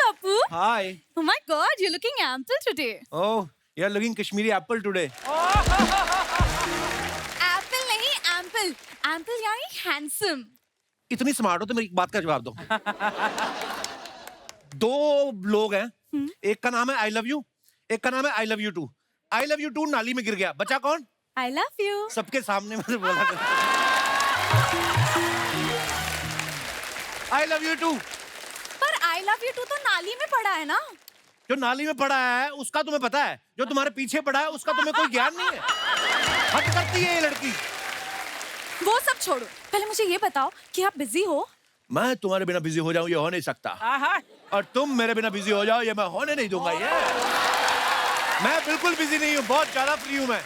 Appu. Hi. Oh my God, you're looking ample today. Oh, you're looking Kashmiri apple today. Apple नहीं, ample. Ample यानी handsome. इतनी smart हो तो मेरी एक बात का जवाब दो. दो लोग हैं, एक का नाम है आई लव यू, एक का नाम है I love you too. I love you too नाली में गिर गया, बचा कौन? I love you. सबके सामने मैंने बोला आई लव यू टू. पर I love you too तो नाली में पड़ा है ना? जो नाली में पड़ा है उसका तुम्हें पता है, जो तुम्हारे पीछे पड़ा है उसका तुम्हें कोई ज्ञान नहीं है. हद करती है ये लड़की. वो सब छोड़ो. पहले मुझे ये बताओ कि आप बिजी हो? मैं तुम्हारे बिना बिजी हो जाऊं ये हो नहीं सकता, और तुम मेरे बिना बिजी हो जाओ ये मैं होने नहीं दूंगा. ये मैं बिल्कुल बिजी नहीं हूँ, बहुत ज्यादा फ्री हूँ मैं.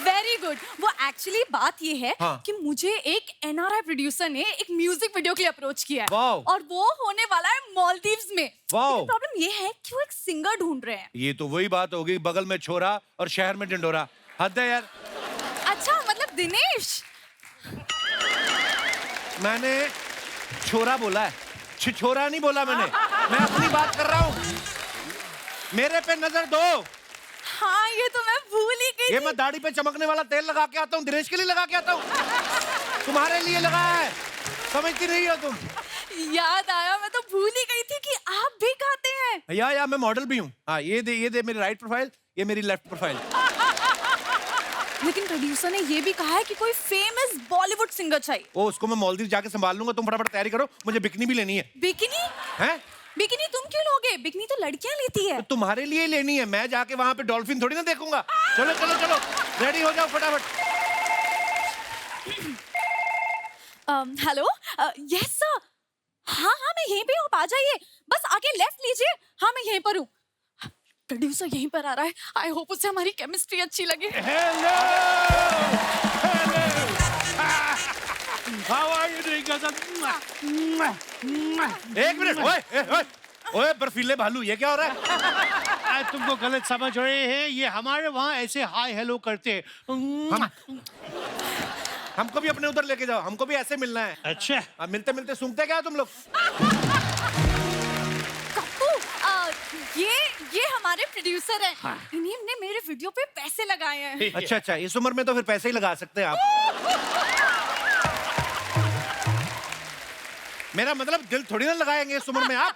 Very good. वो एक्चुअली बात ये है हाँ. कि मुझे एक एनआरआई प्रोड्यूसर ने एक म्यूजिक वीडियो के लिए अप्रोच किया है. वाओ. और वो होने वाला है मालदीव्स में. वाओ. प्रॉब्लम ये है कि वो एक सिंगर ढूंढ रहे हैं. ये तो वही बात होगी, बगल में छोरा और शहर में ढिंडोरा. हद है यार. अच्छा मतलब दिनेश. मैंने छोरा बोला है, छिछोरा नहीं बोला मैंने. मैं अपनी बात कर रहा हूँ. मेरे पे नजर दो. हाँ ये तो मैं भूल ही गई ये थी. मैं दाढ़ी पे चमकने वाला तेल लगा के आता हूँ, दिनेश के लिए लगा के आता हूँ. तुम्हारे लिए लगाया है, समझती नहीं हो तुम. याद आया, मैं तो भूल ही गई थी कि आप भी गाते हैं. या मैं मॉडल भी हूँ. हाँ ये दे मेरी राइट प्रोफाइल, ये मेरी लेफ्ट प्रोफाइल. लेकिन प्रोड्यूसर ने ये भी कहा है कि कोई फेमस बॉलीवुड सिंगर चाहिए. ओ उसको मैं मालदीव जाके संभाल लूंगा. तुम फटाफट तैयारी करो, मुझे बिकनी भी लेनी है. बिकिनी? हैं? बिकिनी तुम क्यों लोगे? बिकिनी तो लड़कियां लेती है. तो तुम्हारे लिए लेनी है. मैं जाके वहां पे डॉल्फिन थोड़ी ना देखूंगा. चलो चलो चलो, रेडी हो जाओ फटाफट. हेलो. Yes sir. हाँ हाँ मैं यहीं पे हूँ, आ जाइए. बस आगे लेफ्ट लीजिए. हाँ मैं यहीं पर हूँ. प्रोड्यूसर यहीं पर आ रहा है. आई होप उसे हमारी केमिस्ट्री अच्छी लगे. Hello. How are you doing, cousin? एक मिनट. ओए ओए बर्फीले भालू, ये क्या हो रहा है? तुमको गलत समझ रहे हैं. ये हमारे वहाँ ऐसे हाय हेलो करते हैं. हमको भी अपने उधर लेके जाओ, हमको भी ऐसे मिलना है. अच्छा. अब मिलते मिलते सूंघते क्या हो तुम लोग? कप्पू, ये हमारे प्रोड्यूसर हैं. इन्हीं ने मेरे वीडियो पे पैसे लगाए हैं. अच्छा अच्छा, इस उम्र में तो फिर पैसे ही लगा सकते हैं आप. मेरा मतलब दिल थोड़ी ना लगाएंगे इस उम्र में आप.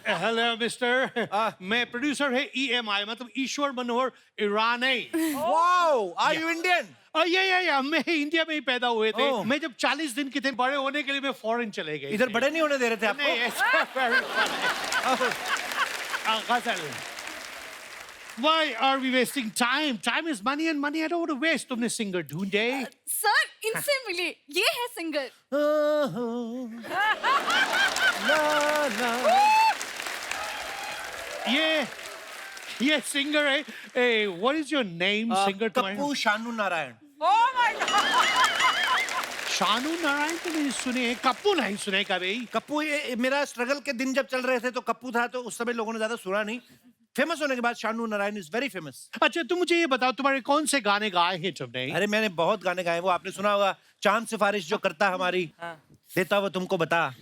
Hello mister. मैं प्रोड्यूसर है EMI, मतलब Ishwar Manohar Irani. Wow, are you Indian? या मैं इंडिया में ही पैदा हुए थे. Oh. मैं जब 40 दिन के थे, बड़े होने के लिए मैं फॉरेन चले गए. इधर बड़े नहीं होने दे रहे थे नहीं, आपको? ऐसा very funny. गजल. Why are we wasting time? Time is money and money I don't want to waste. तुमने सिंगर ढूंढे? सर इनसे मिलिए. ये है सिंगर. ये सिंगर है. What is your name? Singer Kappu Shanu Narayan. Shanu Narayan तो नहीं सुने हैं. कप्पू नहीं सुने कभी. कप्पू, ये मेरा स्ट्रगल के दिन जब चल रहे थे तो कप्पू था, तो उस समय लोगों ने ज्यादा सुना नहीं. फेमस होने के बाद Shanu Narayan is very famous. अच्छा तुम मुझे ये बताओ, तुम्हारे कौन से गाने गाए हैं तुमने? अरे मैंने बहुत गाने गाए. वो आपने सुना होगा, चांद सिफारिश जो करता हमारी, देता वो तुमको बता.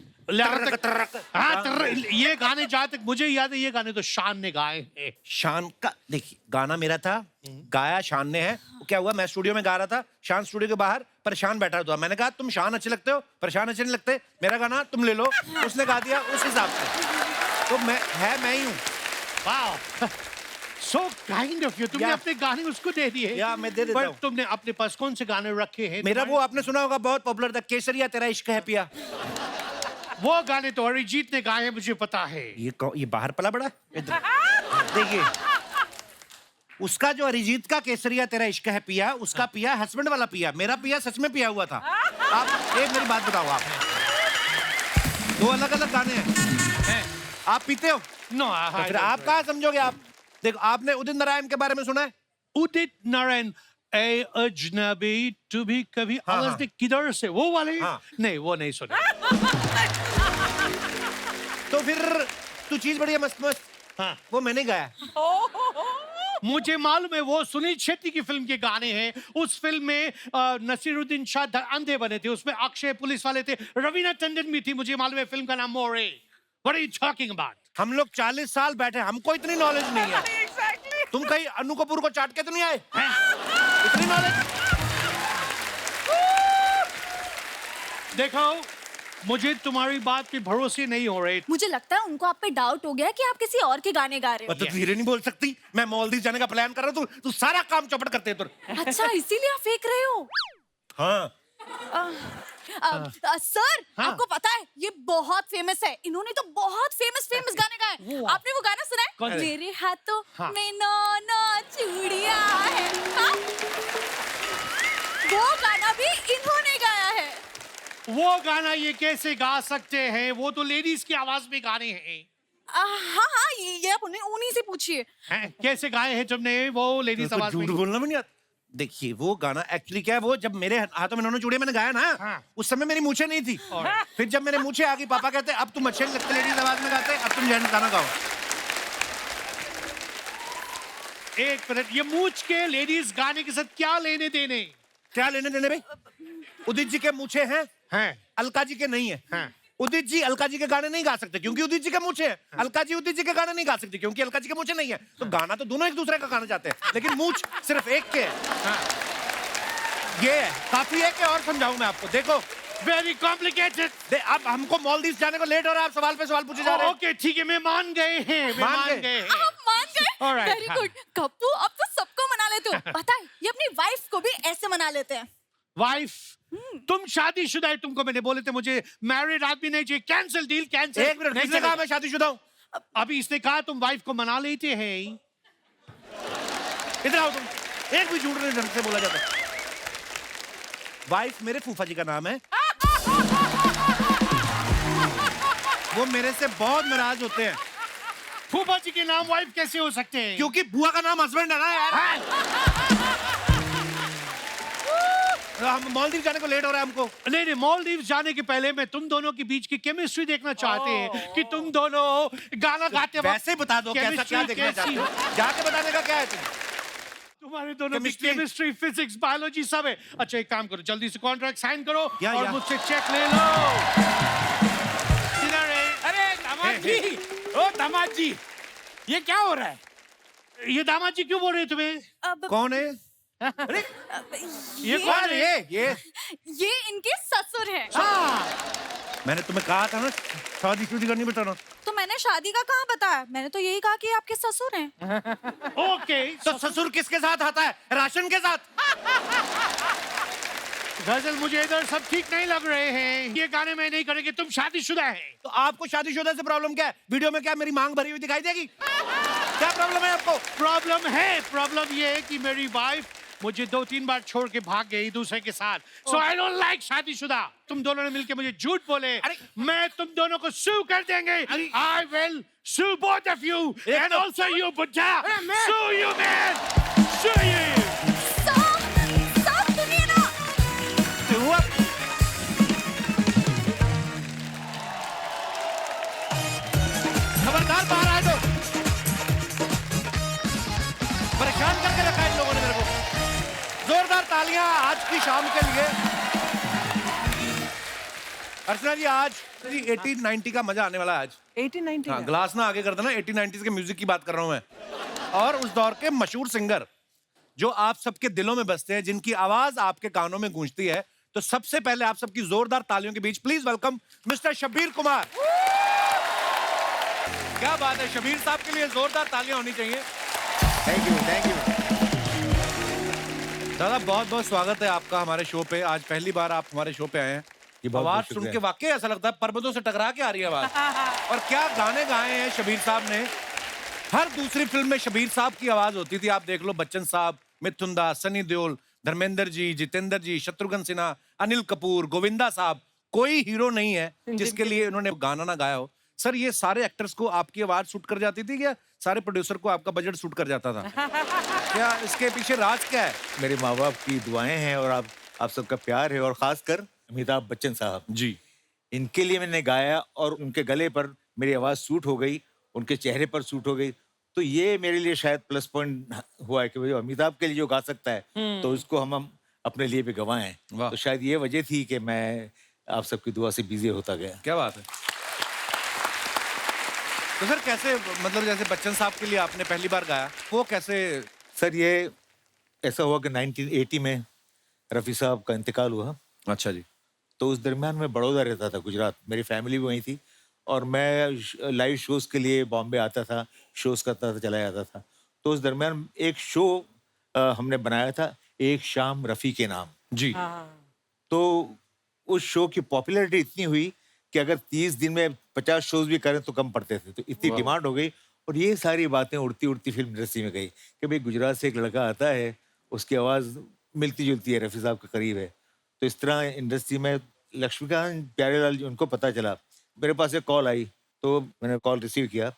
ये गाने जहाँ तक मुझे याद है, ये गाने तो शान ने गाए हैं. शान का देखिए, गाना मेरा था, गाया शान ने है. क्या हुआ, मैं स्टूडियो में गा रहा था, शान स्टूडियो के बाहर परेशान बैठा था. मैंने कहा तुम शान अच्छे लगते हो, परेशान अच्छे नहीं लगते, मेरा गाना तुम ले लो. उसने गा दिया उस हिसाब से. तो मैं ही हूँ. वाह, so kind of you. तुमने अपने गाने उसको दे दिए. या मैं दे देता हूँ. तुमने अपने पास कौन से गाने रखे हैं? मेरा वो आपने सुना होगा, बहुत पॉपुलर था, केसरिया तेरा इश्क है पिया. वो गाने तो अरिजीत ने गाए हैं, मुझे पता है. ये बाहर पला बड़ा देखिए. उसका जो अरिजीत का केसरिया तेरा इश्क है पिया, उसका पिया हस्बैंड वाला पिया. मेरा पिया सच में पिया हुआ था. आप एक मेरी बात बताओ, आप दो अलग अलग गाने हैं. आप पीते हो? नो. तो फिर आप कहाँ समझोगे आप? देखो, आपने उदित नारायण के बारे में सुना है? उदित नारायण, ए अजनबी तू भी कभी. आवाज दे किधर से, वो वाले? नहीं, वो नहीं सुना. तो फिर तू चीज बढ़िया मस्त मस्त, वो मैंने गाया. मुझे मालूम है, वो सुनील शेट्टी की फिल्म के गाने हैं. उस फिल्म में नसीरुद्दीन शाह अंधे बने थे, उसमें अक्षय पुलिस वाले थे, रवीना टंडन भी थी. मुझे मालूम है, फिल्म का नाम मोरे. What are you talking about? हम लोग 40 साल बैठे, हमको इतनी नॉलेज नहीं है। Exactly. तुम कहीं अनु कपूर को चाट के तो नहीं आए? हैं? इतनी नॉलेज? देखो, मुझे तुम्हारी बात पे भरोसे नहीं हो रहे। मुझे लगता है उनको आप पे डाउट हो गया कि आप किसी और के गाने गा रहे हो। तो धीरे नहीं बोल सकती? मैं मालदीव जाने का प्लान कर रहा हूँ, तू सारा काम चौपट करते है तू। अच्छा, इसीलिए आप फेंक रहे हो। हाँ। सर, हाँ? आपको पता है ये बहुत फेमस है। इन्होंने तो बहुत फेमस गाने गाए। आपने वो गाना सुना कौन है? सा? मेरे हाथों हाँ। में नौ चूड़ियां है। हाँ? वो गाना भी इन्होंने गाया है। वो गाना ये कैसे गा सकते हैं? वो तो लेडीज की आवाज में गाने हैं। हाँ हाँ, ये आप उन्हीं से पूछिए। हैं? कैसे गाए हैं तुमने वो लेडीज आवाज में? झूठ बोलना भी नहीं आता। देखिए वो गाना एक्चुअली क्या है, वो जब मेरे हाथों में 9 चूड़ियां मैंने गाया ना, हाँ। उस समय मेरी मूछें नहीं थी। फिर जब मेरे मूछें आ गई, पापा कहते अब तुम अच्छे नहीं लगते लेडीज आवाज में गाते, अब तुम जेंट्स गाना गाओ। एक मिनट, ये मूछ के लेडीज गाने के साथ क्या लेने देने? क्या लेने देने भाई? उदित जी के मूछे हैं, हैं? अलका जी के नहीं है। हाँ। उदित जी अलका जी के गाने नहीं गा सकते क्योंकि उदित जी के मूछे हैं। अलका जी उदित जी के गाने नहीं गा सकती क्योंकि अलका जी के मूछे नहीं है। तो गाना तो दोनों एक दूसरे का गाना चाहते हैं, लेकिन मूछ सिर्फ एक के है। हाँ। ये है, काफी है कि और समझाऊं मैं आपको? देखो वेरी कॉम्प्लिकेटेड। अब हमको मालदीव जाने को लेट हो रहा है, आप सवाल पे सवाल पूछे जा रहे हैं। ओके ठीक है, मैं मान गए हैं, मैं मान मान गए? गए हैं। आप मान All गए? right, वेरी हाँ। गुड। कप्पू, अब तो सबको मना लेते हो। पता है, ये अपनी वाइफ को भी ऐसे मना लेते हैं। वाइफ, तुम शादीशुदा है, तुमको मैंने बोले थे मुझे मैरिड आदमी नहीं चाहिए। Cancel deal, cancel. एक मिनट, किसने कहा मैं शादीशुदा हूँ? अभी इसने कहा तुम वाइफ को मना लेते हैं। इधर आओ तुम। एक भी झूठ नहीं ढंग से बोला जाता। वाइफ मेरे फूफा जी का नाम है। वो मेरे से बहुत नाराज होते हैं फूफा जी के नाम वाइफ कैसे हो सकते हैं? क्योंकि बुआ का नाम हस्बैंड है ना यार। हम मालदीव जाने को लेट हो रहा है हमको। नहीं नहीं, मालदीव जाने के पहले मैं तुम दोनों के बीच की केमिस्ट्री देखना चाहते हैं कि तुम दोनों गाना गाते वक्त वैसे बता दो कैसा क्या chemistry देखना कैसी चाहते हो? जाके बताने का क्या है तुम? तुम्हारे दोनों की Chemistry? केमिस्ट्री, फिजिक्स, बायोलॉजी सब है। अच्छा एक काम करो, जल्दी से कॉन्ट्रैक्ट साइन करो या, और या। मुझसे चेक ले लो। किधर है? अरे दामाद जी, ओ दामाद जी, ये क्या हो रहा है? ये दामाद जी क्यों बोल रहे हैं तुम्हें? अब कौन है? अरे ये कौन है? ये इनके ससुर हैं। मैंने तुम्हें कहा था ना शादी शुदी करनी बताना। तो मैंने शादी का कहाँ बताया? मैंने तो यही कहा कि ये आपके ससुर हैं। ओके, तो ससुर किसके साथ आता है? राशन के साथ। गजल मुझे इधर सब ठीक नहीं लग रहे हैं। ये गाने में नहीं करेंगे, तुम शादीशुदा है। तो आपको शादीशुदा से प्रॉब्लम क्या है? वीडियो में क्या मेरी मांग भरी हुई दिखाई देगी? क्या प्रॉब्लम है आपको? प्रॉब्लम ये है कि मेरी वाइफ मुझे 2-3 बार छोड़ के भाग गई दूसरे के साथ। सो आई डोंट लाइक शादीशुदा। तुम दोनों ने मिलके मुझे झूठ बोले। मैं तुम दोनों को सू कर देंगे। I will sue both of you and also you बुड्ढा। Sue you man, sue you. साफ सुनिए ना। हुआ खबरदार बाहर आए तो परेशान करके रखा है इन लोगों ने मेरे को। जोरदार तालियां आज की शाम के लिए। अर्चना जी आज 1890 का मजा आने वाला है आज। 1890 हाँ, ग्लास ना आगे कर देना। 1890 के म्यूजिक की बात कर रहा हूं मैं, और उस दौर के मशहूर सिंगर जो आप सबके दिलों में बसते हैं, जिनकी आवाज आपके कानों में गूंजती है। तो सबसे पहले आप सबकी जोरदार तालियों के बीच please welcome mister Shabbir Kumar. क्या बात है, शब्बीर साहब के लिए जोरदार तालियां होनी चाहिए। Thank you, thank you. दादा बहुत बहुत स्वागत है आपका हमारे शो पे। आज पहली बार आप हमारे शो पे आए हैं। आवाज सुन के वाकई ऐसा लगता है पर्वतों से टकरा के आ रही है आवाज। और क्या गाने गाए हैं शब्बीर साहब ने। हर दूसरी फिल्म में शब्बीर साहब की आवाज होती थी। आप देख लो, बच्चन साहब, मिथुन दास, सनी देओल, धर्मेंद्र जी, जितेंद्र जी, शत्रुघ्न सिन्हा, अनिल कपूर, गोविंदा साहब, कोई हीरो नहीं है जिसके लिए उन्होंने गाना ना गाया हो। सर ये सारे एक्टर्स को आपकी आवाज सूट कर जाती थी क्या? सारे प्रोड्यूसर को आपका बजट सूट कर जाता था? क्या इसके पीछे राज क्या है? मेरे माँ बाप की दुआएं हैं और आप सबका प्यार है, और खासकर अमिताभ बच्चन साहब जी, इनके लिए मैंने गाया और उनके गले पर मेरी आवाज सूट हो गई, उनके चेहरे पर सूट हो गई। तो ये मेरे लिए शायद प्लस पॉइंट हुआ है कि भाई अमिताभ के लिए जो गा सकता है तो उसको हम अपने लिए भी गवाएं। वाह। तो शायद ये वजह थी कि मैं आप सबकी दुआ से बिजी होता गया। क्या बात है। तो सर कैसे, मतलब जैसे बच्चन साहब के लिए आपने पहली बार गाया, वो कैसे? सर ये ऐसा हुआ कि 1980 में रफ़ी साहब का इंतकाल हुआ। अच्छा जी। तो उस दरमियान मैं बड़ौदा रहता था, गुजरात। मेरी फैमिली भी वहीं थी और मैं लाइव शोज़ के लिए बॉम्बे आता था, शोज़ करता था, चला जाता था। तो उस दरमियान एक शो हमने बनाया था, एक शाम रफ़ी के नाम। जी। तो उस शो की पॉपुलैरिटी इतनी हुई कि अगर 30 दिन में 50 शोज़ भी करें तो कम पड़ते थे। तो इतनी डिमांड हो गई और ये सारी बातें उड़ती-उड़ती फ़िल्म इंडस्ट्री में गई कि भाई गुजरात से एक लड़का आता है, उसकी आवाज़ मिलती-जुलती है, रफ़ी साहब के करीब है। तो इस तरह इंडस्ट्री में लक्ष्मीकांत प्यारेलाल जी, उनको पता चला। मेरे पास एक कॉल आई, तो मैंने कॉल रिसीव किया,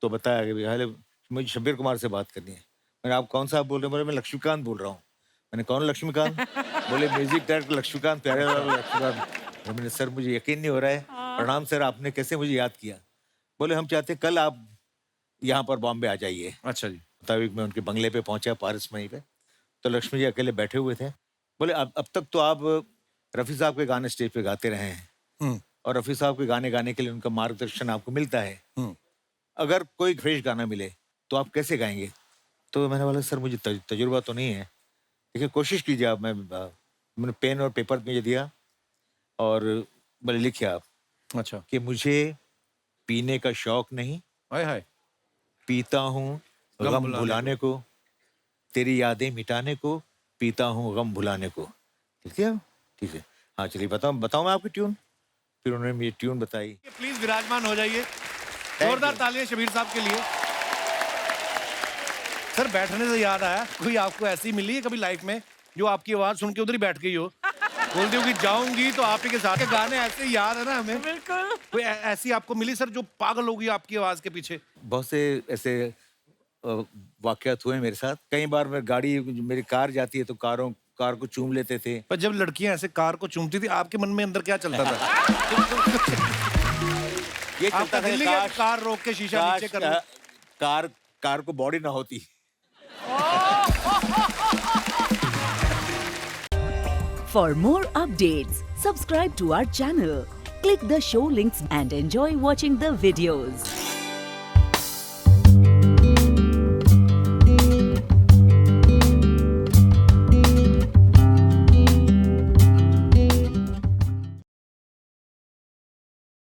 तो बताया कि भैया मुझे शब्बीर कुमार से बात करनी है। मैंने, आप कौन साहब बोल रहे हैं? बोले, मैं लक्ष्मीकांत बोल रहा हूँ। मैंने, कौन लक्ष्मीकांत? बोले, म्यूजिक डायरेक्टर लक्ष्मीकांत प्यारेलाल लक्ष्मीकांत। मैंने, सर मुझे यकीन नहीं हो रहा है, प्रणाम सर, आपने कैसे मुझे याद किया? बोले, हम चाहते हैं कल आप यहाँ पर बॉम्बे आ जाइए। अच्छा जी। मुताबिक मैं उनके बंगले पे पहुंचा, पारस मई पे। तो लक्ष्मी जी अकेले बैठे हुए थे। बोले, अब तक तो आप रफ़ी साहब के गाने स्टेज पे गाते रहे हैं और रफ़ी साहब के गाने गाने के लिए उनका मार्गदर्शन आपको मिलता है। अगर कोई फ्रेश गाना मिले तो आप कैसे गाएंगे? तो मैंने बोला, सर मुझे तजुर्बा तो नहीं है, देखिए कोशिश कीजिए आप। मैंने पेन और पेपर मुझे दिया और बोले, लिखिए आप अच्छा। कि मुझे पीने का शौक नहीं, हाय हाय। पीता हूँ गम भुलाने को, तेरी यादें मिटाने को, पीता हूँ गम भुलाने को। ठीक है, ठीक है। हाँ चलिए, बताऊँ मैं आपकी ट्यून? फिर उन्होंने मेरी ट्यून बताई। प्लीज विराजमान हो जाइए। जोरदार तालियां शबीर साहब के लिए। सर बैठने से याद आया, कोई आपको ऐसी मिली है कभी लाइफ में जो आपकी आवाज सुन के उधर ही बैठ गई हो, बोलती हो कि जाऊंगी तो आप ही के साथ? के गाने ऐसे याद है ना हमें। बिल्कुल। कोई ऐसी आपको मिली सर जो पागल होगी आपकी आवाज के पीछे? बहुत से ऐसे वाकयात हुए मेरे साथ। कई बार मैं गाड़ी, मेरी कार जाती है तो कार को चूम लेते थे। पर जब लड़कियां ऐसे कार को चूमती थी, आपके मन में अंदर क्या चलता था? ये आपका चलता था, दिल नहीं किया कि कार रोक के शीशा नीचे कर लो? कार को बॉडी ना होती। For more updates, subscribe to our channel, click the show links and enjoy watching the videos.